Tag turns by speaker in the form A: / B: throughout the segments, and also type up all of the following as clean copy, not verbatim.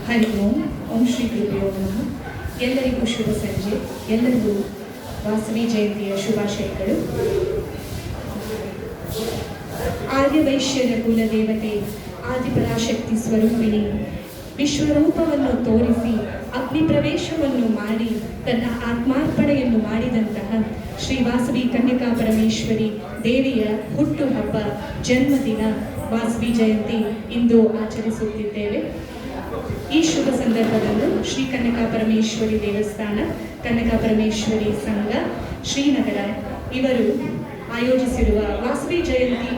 A: ಹರಿ ಓಂ. ಓಂ ಶ್ರೀ ಗುರುಭ್ಯೋ ನಮಃ. ಎಲ್ಲರಿಗೂ ಶುಭ ಸಂಜೆ. ಎಲ್ಲರಿಗೂ ವಾಸವಿ ಜಯಂತಿಯ ಶುಭಾಶಯಗಳು. ಆರ್ಯವೈಶ್ಯರ ಕುಲದೇವತೆ ಆದಿಪರಾಶಕ್ತಿ ಸ್ವರೂಪಿಣಿ ವಿಶ್ವರೂಪವನ್ನು ತೋರಿಸಿ ಅಗ್ನಿ ಪ್ರವೇಶವನ್ನು ಮಾಡಿ ತನ್ನ ಆತ್ಮಾರ್ಪಣೆಯನ್ನು ಮಾಡಿದಂತಹ ಶ್ರೀ ವಾಸವಿ ಕನ್ಯಕಾ ಪರಮೇಶ್ವರಿ ದೇವಿಯ ಹುಟ್ಟುಹಬ್ಬ ಜನ್ಮದಿನ ವಾಸವಿ ಜಯಂತಿ ಇಂದು ಆಚರಿಸುತ್ತಿದ್ದೇವೆ. ಈ ಶುಭ ಸಂದರ್ಭದಂದು ಶ್ರೀ ಕನ್ಯಕಾ ಪರಮೇಶ್ವರಿ ದೇವಸ್ಥಾನ, ಕನ್ಯಕಾ ಪರಮೇಶ್ವರಿ ಸಂಘ ಶ್ರೀನಗರ ಇವರು ಆಯೋಜಿಸಿರುವ ವಾಸವಿ ಜಯಂತಿ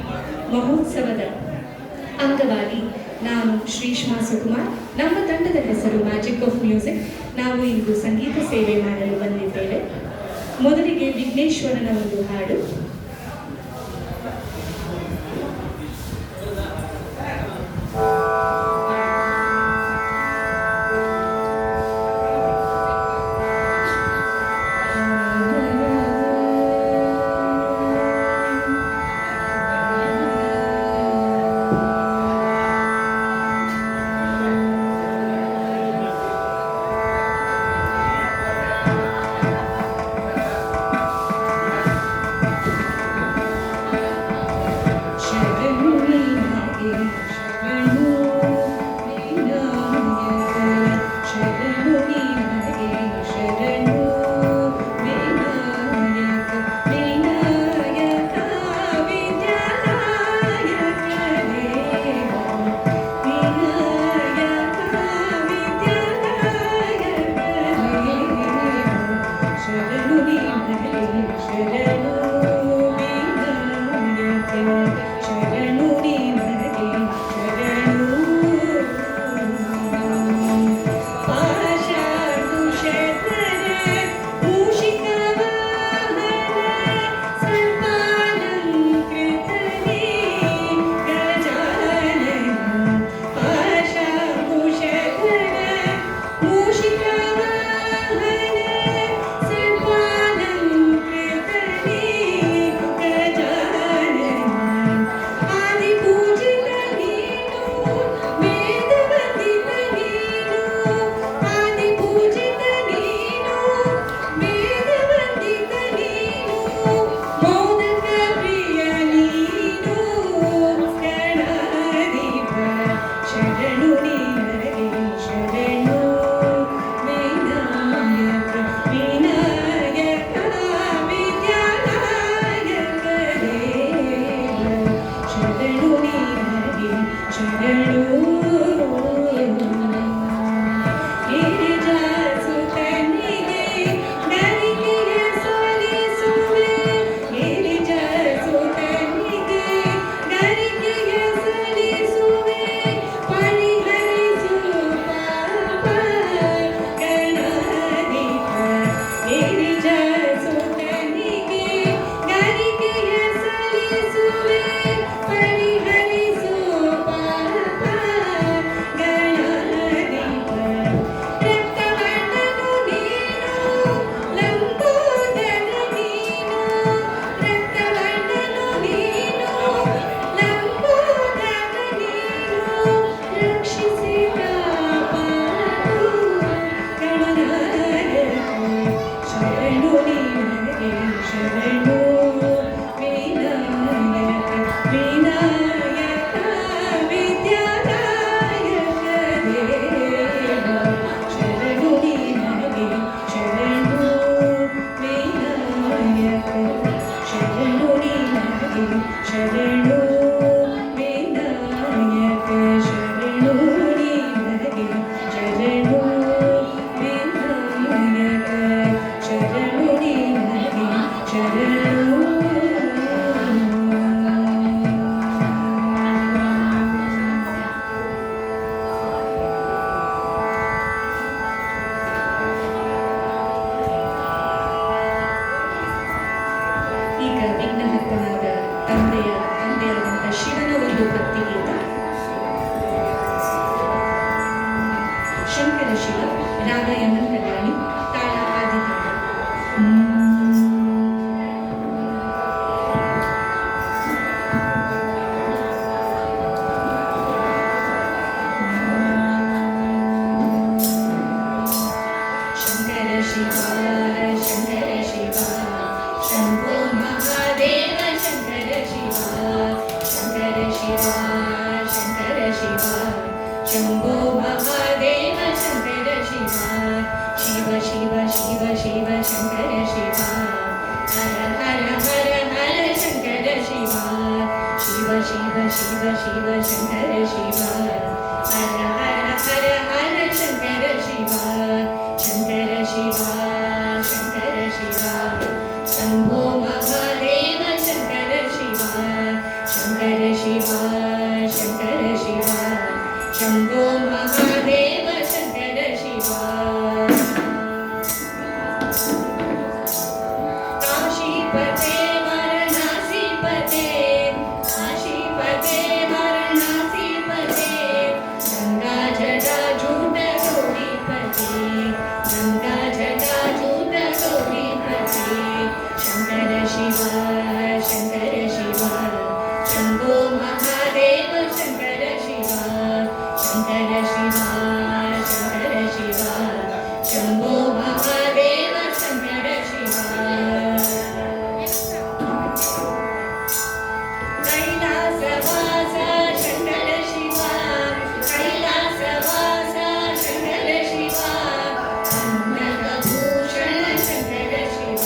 A: ಮಹೋತ್ಸವದ ಅಂಗವಾಗಿ ನಾನು ಶ್ರೀಷ್ಮಾ ಸುಕುಮಾರ್, ನಮ್ಮ ತಂಡದ ಹೆಸರು ಮ್ಯಾಜಿಕ್ ಆಫ್ ಮ್ಯೂಸಿಕ್, ನಾವು ಇಂದು ಸಂಗೀತ ಸೇವೆ ಮಾಡಲು ಬಂದಿದ್ದೇವೆ. ಮೊದಲಿಗೆ ವಿಘ್ನೇಶ್ವರನ ಒಂದು ಹಾಡು. ಶಿವ ಶಿವ ಶಂಕರ ಶಿವ ಹರ ಹರ ಹರ ಹರ ಶಂಕರ ಶಿವ ಶಂಕರ ಶಿವ ಶಂಕರ ಶಿವ ಶಂಭೋ ಮಹಾದೇವ ಶಂಕರ ಶಿವ ಶಂಕರ ಶಿವ ಶಂಕರ ಶಿವ ಶಂಭೋ ಮಹಾದೇವ ಶಂಕರ ಶಿವ ಕಾಶೀಪತೆ ವಾರಣಾಸಿಪತೆ ಕಾಶೀಪತೆ ವಾರಣಾಸಿಪತೆ ಗಂಗಾ ಜಟಾ ಜೂಟ ಗೌರೀಪತೆ ಗಂಗಾ ಜಟಾ ಜೂಟ ಗೌರೀಪತೆ ಶಂಕರ ಶಿವ ಶಂಕರ ಶಿವ ಶಂಭೋ ಮಹಾದೇವ ಶಂಕರ ಶಿವ ಶಂಕರ ಶಿವ ಶಂಕರ ಶಿವ ಶಂಭೋ ಮಹಾದೇವ ಶಂಕರ ಶಿವ ಕೈಲಾಸವಾಸ ಶಂಕರ ಶಿವ ಕೈಲಾಸವಾಸ ಶಂಕರ ಶಿವ ಕನ್ನಡಭೂಷಣ ಶಂಕರ ಶಿವ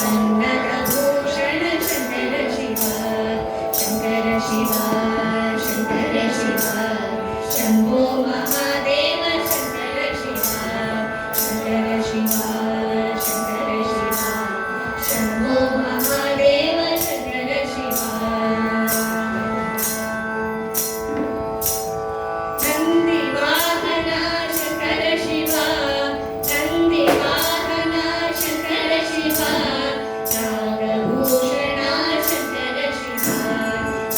A: ಕನ್ನಡಭೂಷಣ ಶಂಕರ ಶಿವ ಶಂಕರ ಶಿವ ಶಂಕರ ಶಿವ ಶಂಭೋ ಮಹಾದೇವ ಶಂಕರ ಶಿವ ಶಂಕರ ಶಿವ ಶಂಕರ ಶಿವ ಶಂಭೋ ಮಹಾದೇವ ಶಂಕರ ಶಿವ ನಂದಿ ವಾಹನ ಶಂಕರ ಶಿವ ನಂದಿ ವಾಹನ ಶಂಕರ ಶಿವ ನಾಗಭೂಷಣ ಶಂಕರ ಶಿವ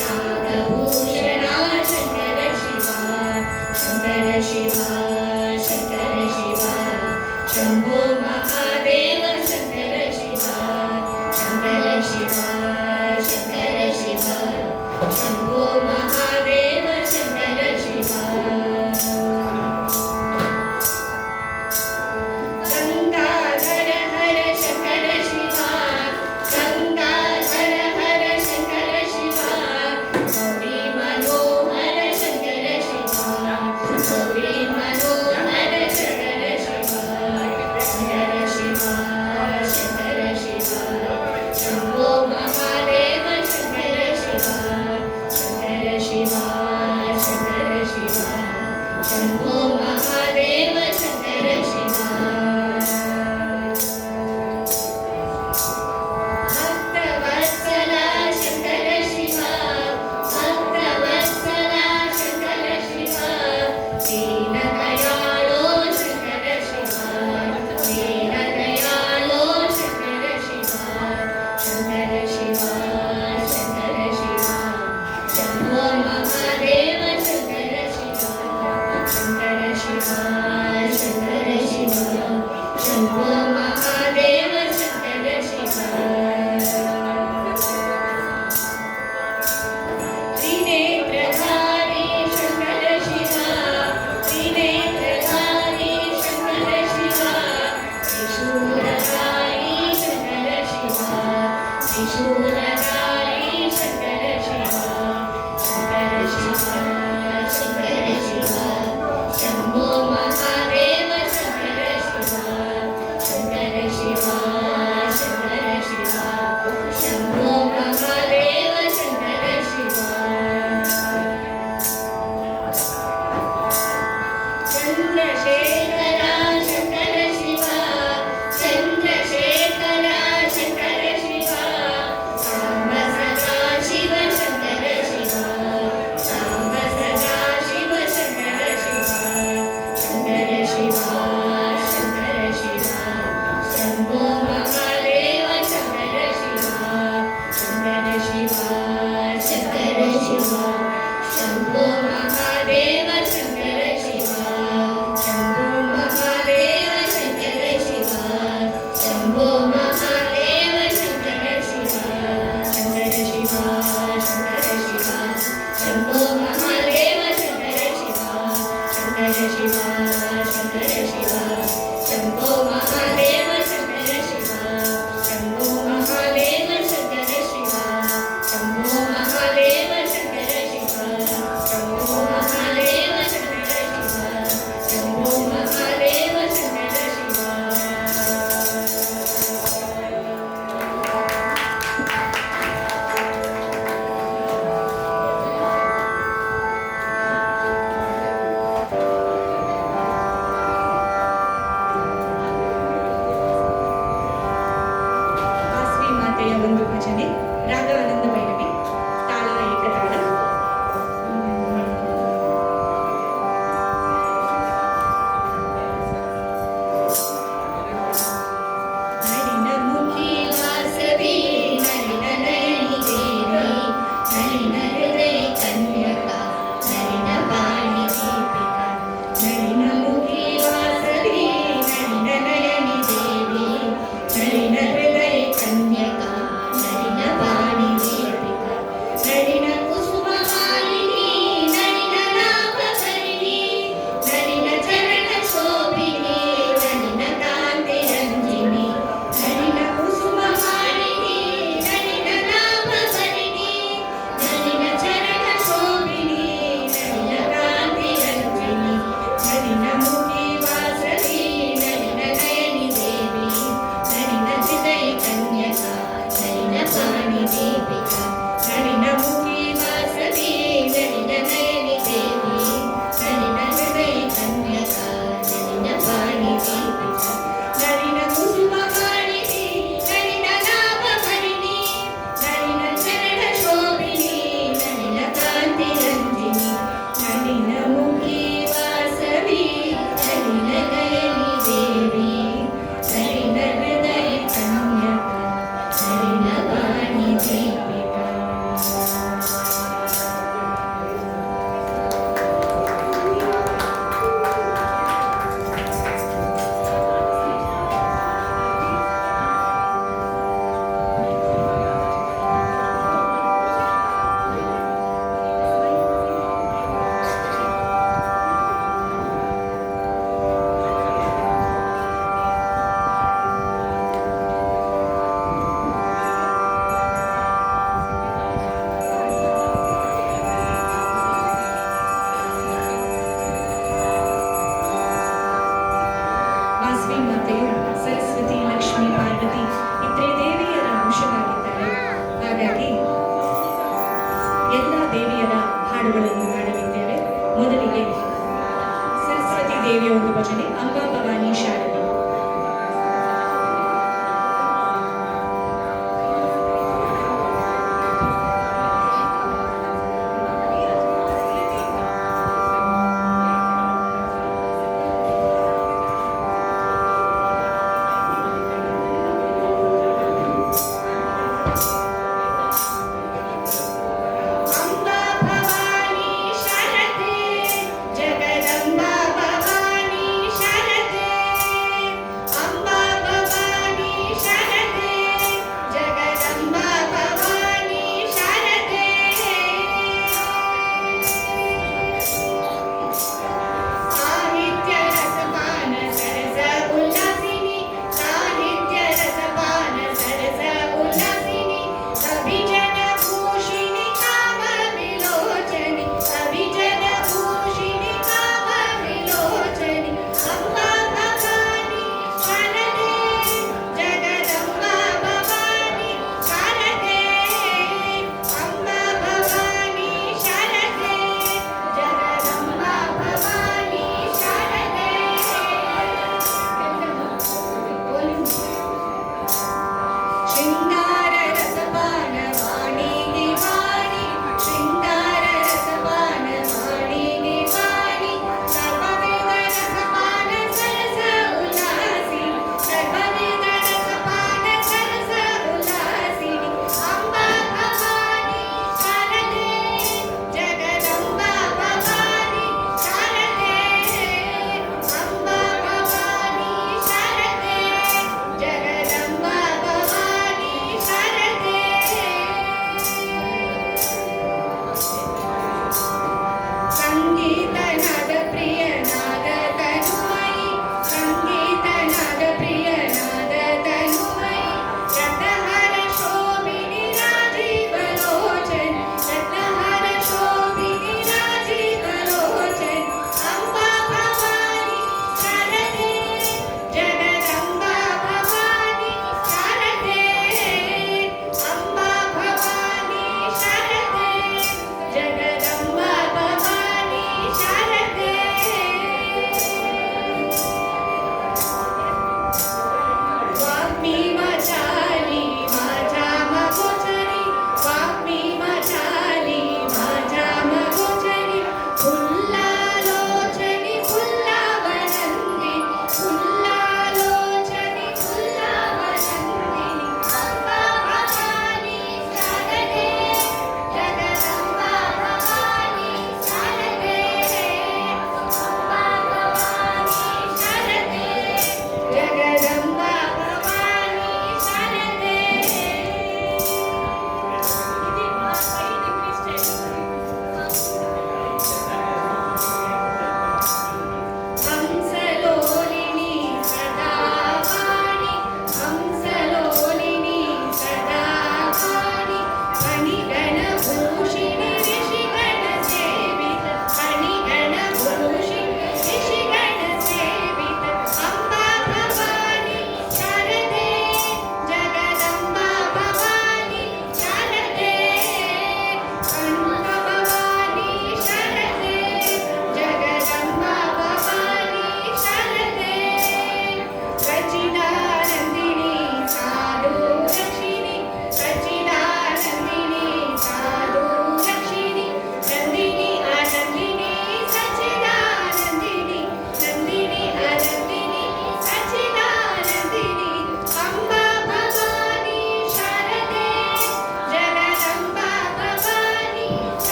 A: ನಾಗಭೂಷಣ ಶಂಕರ ಶಿವ ಶಂಕರ ಶಿವ ಶಂಕರ ಶಿವ ಶಂಭೋ ಮಹಾದೇವ ಶಂಕರ ಶಿವ ಶಂಕರ ಶಿವ ಶಂಕರ ಶಿವ ಶಂಭೋ ಮಹಾದೇವ ಶಂಕರ ಶಿವ ಗಂಗಾಧರ ಹರ ಶಂಕರ ಶಿವ ಗಂಗಾಧರ ಹರ ಶಂಕರ ಶಿವ ಗೌರಿ ಮನೋಹರ ಶಂಕರ ಶಿವ ಗೌರಿ ಮನೋಹರ ಶಂಕರ ಶಿವ ಶಂಕರ ಶಿವ ಶಂಕರ ಶಿವ ಶಂಭೋ ಮಹಾದೇವ ಶಂಕರ ಶಿವ ಶಂಕರ ಶಿವ ಶಂಕರ ಶಿವ ಶಂಭೋ ಮಹಾದೇವ ಶಂಕರ ಶಿವ ಭಕ್ತವತ್ಸಲ ಶಂಕರ ಶಿವ ಭಕ್ತವತ್ಸಲ ಶಂಕರ ಶಿವ ದೀನದಯಾಳೋ ಶಂಕರ ಶಿವ ದೀನದಯಾಳೋ ಶಂಕರ ಶಿವ ಶಂಕರ ಶಿವ ಶಂಕರ ಶಿವ ಶಂಭೋ ಮಹಾದೇವ ಶಂಕರ ಶಿವ ಶಂಕರ ಶಿವ ಶಂಕರ ಶಿವ ಶಂಭೋ ಮಹಾದೇವ ಶಂಕರ ಶಿವ ತ್ರಿನೇತ್ರಧಾರಿ ಶಂಕರ ಶಿವ ತ್ರಿನೇತ್ರಧಾರಿ ಶಂಕರ ಶಿವ ತ್ರಿಶೂಲಧಾರಿ ಶಂಕರ ಶಿವ ತ್ರಿಶೂಲಧಾರಿ ಶಂಕರ ಶಿವ ಶಂಕರ ಶಿವ ಶಂಕರ ಶಿವ ಶಂಭೋ ಮಹಾದೇವ ಶಂಕರ ಶಿವ ಶಂಕರ ಶಿವ ಶಂಕರ ಶಿವ ಶಂಭೋ ಮಹಾದೇವ ಶಂಕರ ಶಿವ ಚಂದ್ರಶೇಖರ ಶಂಕರ ಶಿವ ಚಂದ್ರಶೇಖರ ಶಂಕರ ಶಿವ ಸಾಂಬ ಸದಾ ಶಿವ ಶಂಕರ ಶಿವ ಸಾಂಬ ಸದಾ ಶಿವ ಶಂಕರ ಶಿವ ಶಂಕರ ಶಿವ ಶಂಕರ ಶಿವ ಶಂಭೋ ಮಹಾದೇವ ಶಂಕರ ಶಿವ ಶಂಕರ ಶಿವ ಶಂಕರ ಶಿವ ಶಂಭೋ ಮಹಾದೇವ ಶಂಕರ ಶಿವ ಶಂಭೋ ಮಹಾದೇವ ಶಂಕರ ಶಿವ ಶಂಭೋ ಮಹಾದೇವ ಶಂಕರ ಶಿವ ಶಂಕರ ಶಿವ ಶಂಕರ ಶಿವ ಶಂಭೋ ಮಹಾದೇವ ಶಂಕರ ಶಿವ ಶಂಕರ ಶಿವ ಶಂಕರ ಶಿವ ಶಂಭೋ ಮಹಾದೇವ ಶಂಕರ ಶಿವ ಶಂಭೋ ಮಹಾದೇವ ಶಂಕರ ಶಿವ ಶಂಭೋ ಮಹಾದೇವ ಶಂಕರ ಶಿವ ಶಂಭೋ ಮಹಾದೇವ ಶಂಕರ ಶಿವ ಶಂಭೋ ಮಹಾದೇವ ಶಂಕರ ಶಿವ ದೇವಿಯ ಒಂದು ಭಜನೆ ಅಂಬಾ ಭವಾನಿ ಶಾರದೆ.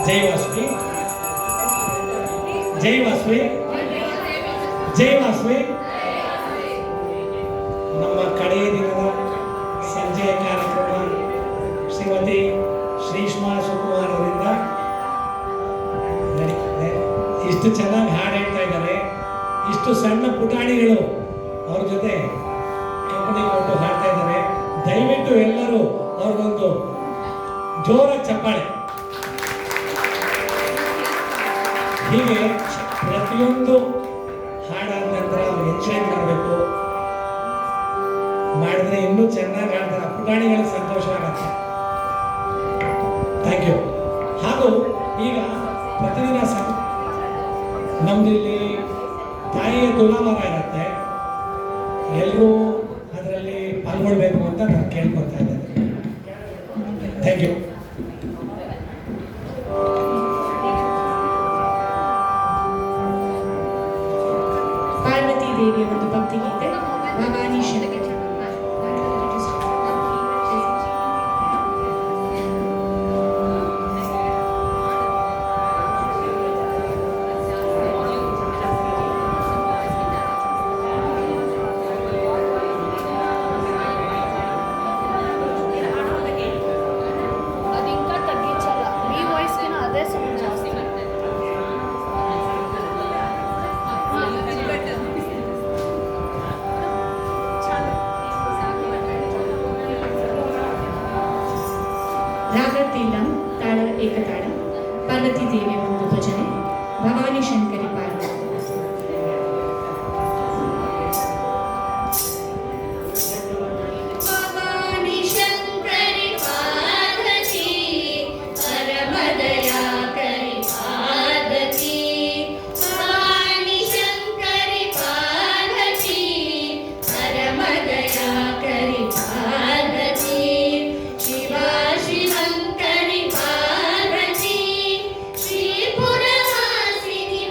B: जय वासुदेव जय वासुदेव ಜೈ ವಾಸವಿ. ನಮ್ಮ ಕಡೆಯ ದಿನದ ಸಂಜೆಯ ಕಾರ್ಯಕ್ರಮ ಶ್ರೀಮತಿ ಶ್ರೀಷ್ಮಾ ಸುಕುಮಾರ್ ಅವರಿಂದ ನಡೀತಿದೆ. ಇಷ್ಟು ಚೆನ್ನಾಗಿ ಹಾಡು ಹೇಳ್ತಾ ಇದ್ದಾರೆ. ಇಷ್ಟು ಸಣ್ಣ ಪುಟಾಣಿಗಳು ಅವ್ರ ಜೊತೆ ಕಂಪನಿ ಕೊಟ್ಟು ಹಾಡ್ತಾ ಇದ್ದಾರೆ. ದಯವಿಟ್ಟು ಎಲ್ಲರೂ ಅವ್ರಿಗೊಂದು ಜೋರ ಚಪ್ಪಾಳೆ. ಹೀಗೆ ಪ್ರತಿಯೊಂದು ಹಾಡಾದ ನಂತರ ಅವ್ರು ಎಂಜಾಯ್ ಮಾಡಬೇಕು. ಮಾಡಿದ್ರೆ ಇನ್ನೂ ಚೆನ್ನಾಗಿ ಹಾಡ್ತಾರೆ. ಪುಟಾಣಿಗಳಿಗೆ ಸಂತೋಷ ಆಗುತ್ತೆ. Thank you. ಹಾಗೂ ಈಗ ಪ್ರತಿದಿನ ನಮ್ದು ಇಲ್ಲಿ ತಾಯಿಯ ತುಲಾವಾರ ಇರುತ್ತೆ. ಎಲ್ಲರೂ ಅದರಲ್ಲಿ ಪಾಲ್ಗೊಳ್ಬೇಕು ಅಂತ ನಾನು ಕೇಳ್ಕೊತಾ ಇದ್ದೇನೆ. Thank you.
A: ಪಾರ್ವತಿ ದೇವಿಯ ಒಂದು ಭಕ್ತಿಗೀತೆ ಭವಾನಿ ಶಂಕರಿ. ರಾಗ ತೀಲಂ ತಾಳ ಏಕತಾಳ. ಪಾರ್ವತಿ ದೇವಿಯ ಒಂದು ಭಜನೆ Bhavani Shankari Parvati.
C: Parvati, Shri Puravasidhi.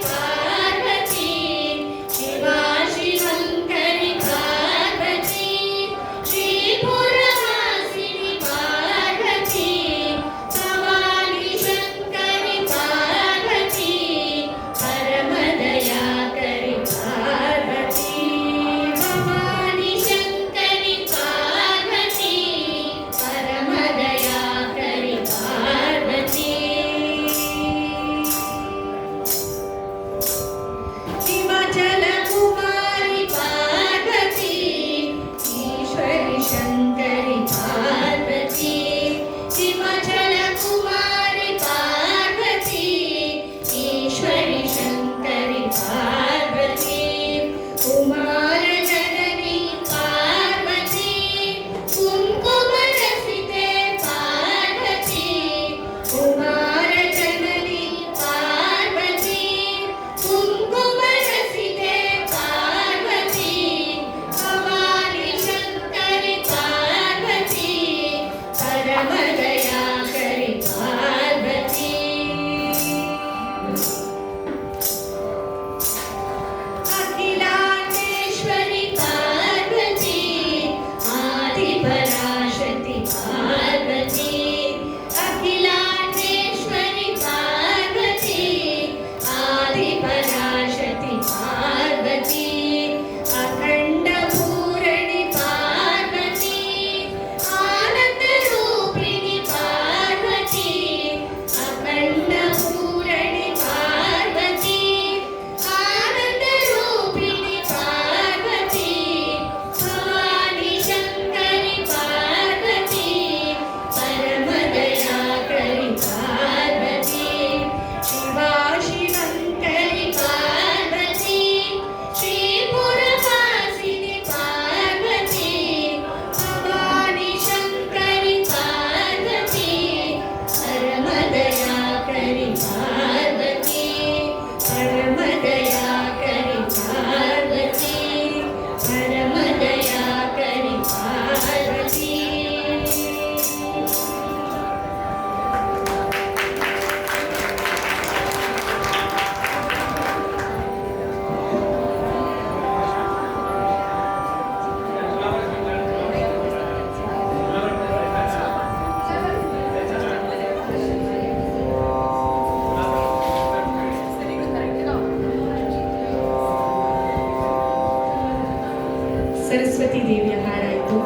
A: Saraswati ದೇವಿಯ ಹಾಡಾಯಿತು,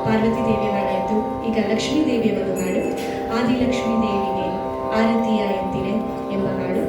A: ಪಾರ್ವತಿ ದೇವಿಯ ಹಾಡಾಯಿತು. ಈಗ ಲಕ್ಷ್ಮೀ ದೇವಿಯ ಒಂದು ಹಾಡು, ಆದಿಲಕ್ಷ್ಮೀ ದೇವಿಗೆ ಆರತಿಯ ಎತ್ತಿರೆ ಎಂಬ ಹಾಡು.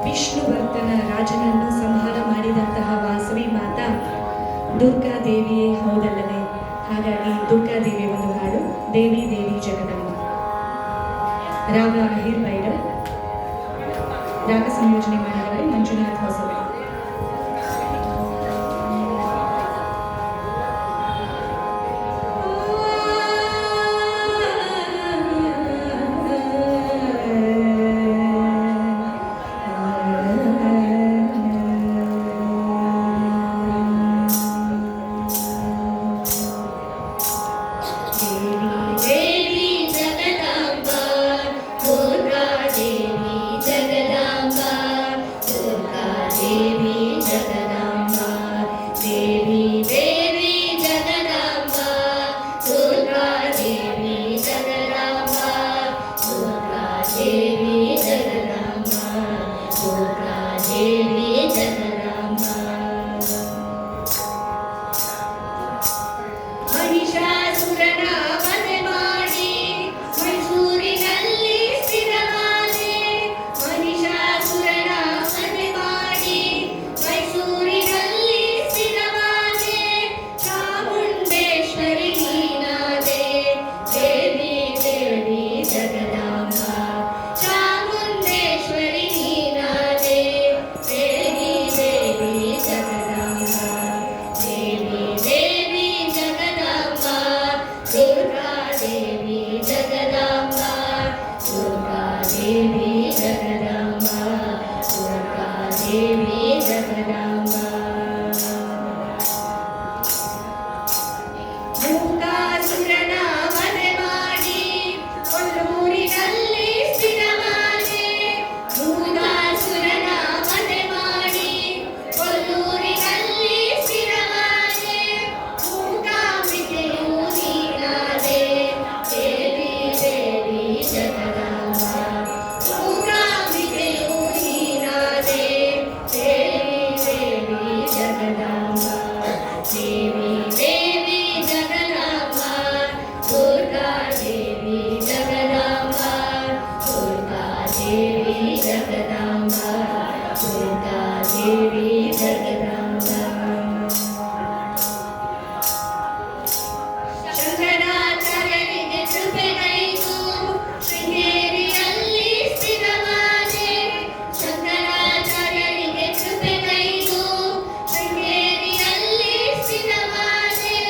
A: ವಿಷ್ಣುವರ್ಧನ ರಾಜನನ್ನು ಸಂಹಾರ ಮಾಡಿದಂತಹ ವಾಸವಿ ಮಾತಾ ದುರ್ಗಾದೇವಿಯೇ ಹೌದಲ್ಲವೇ? ಹಾಗಾಗಿ ದುರ್ಗಾದೇವಿ ಒಂದು ಹಾಡು, ದೇವಿ ದೇವಿ ಜಗದಮ್ಮ. ರಾಗ ಅಹಿರ್ ಭೈರವ್, ರಾಗ ಸಂಯೋಜನೆ ಮಾಡಿದವರು ಮಂಜುನಾಥ್ ಹೊಸಬೆ. ಜಗದಾಂಬ ದೇವಿ ದೇವಿ ಜಗದಾಂಬ ದುರ್ಗಾ ದೇವಿ ಜಗದಾಂಬ ದುರ್ಗಾ ದೇವಿ ಜಗದಾಂಬ ದುರ್ಗಾ ದೇವಿ ಜಗದಾಂಬ ಶಂಕರಾಚಾರ್ಯರಿಗೆ ಕೃಪೆಗೈದು ಶೃಂಗೇರಿಯಲ್ಲಿ ಸ್ಥಿರವಾದೆ ಶಂಕರಾಚಾರ್ಯರಿಗೆ ಕೃಪೆಗೈದು ಶೃಂಗೇರಿಯಲ್ಲಿ ಸ್ಥಿರವಾದೆ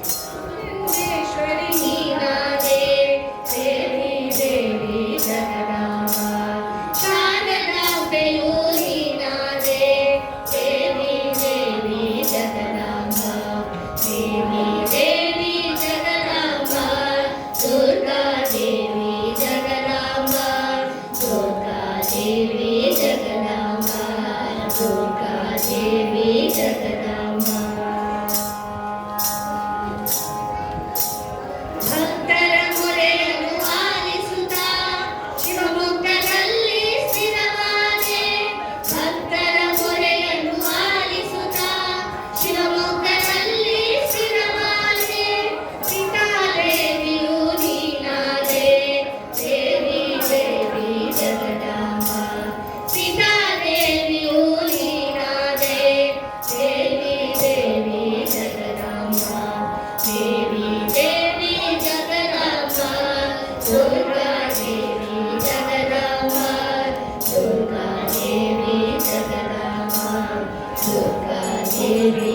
A: ಚಾಮುಂಡೇಶ್ವರಿ ನೀನಾದೆ ದೇವಿ ದೇವಿ ಜಗದಾಂಬ ಶಾರದಾಂಬೆಯು ನೀನಾದೆ ದೇವಿ ದೇವಿ ಜಗದಾಂಬ ದೇವಿ ದೇವಿ ಜಗದಾಂಬ ದುರ್ಗಾ ದೇವಿ ಜಗದಾಂಬ ದುರ್ಗಾ ದೇವಿ ಜಗದಾಂಬ ದುರ್ಗಾ ದೇವಿ ಜಗದಾಂಬ ಭಕ್ತರ ಮೊರೆಯನ್ನು ಆಲಿಸುತ್ತಾ ಶಿವಮೊಗ್ಗದಲ್ಲಿ ಸ್ಥಿರವಾದೆ ಭಕ್ತರ ಮೊರೆಯನ್ನು ಆಲಿಸುತ್ತಾ ಶಿವಮೊಗ್ಗದಲ್ಲಿ ಸ್ಥಿರವಾದೆ ಸೀತಾದೇವಿಯು ನೀನಾದೆ ದೇವಿ ದೇವಿ ಜಗದಾಂಬ ಸೀತಾದೇವಿಯು ನೀನಾದೆ ದೇವಿ ದೇವಿ ಜಗದಾಂಬ ದೇವಿ ದೇವಿ ಜಗದಾಂಬ ದುರ್ಗಾ ದೇವಿ ಜಗದಾಂಬ ದುರ್ಗಾ ದೇವಿ ಜಗದಾಂಬ ದುರ್ಗಾ ದೇವಿ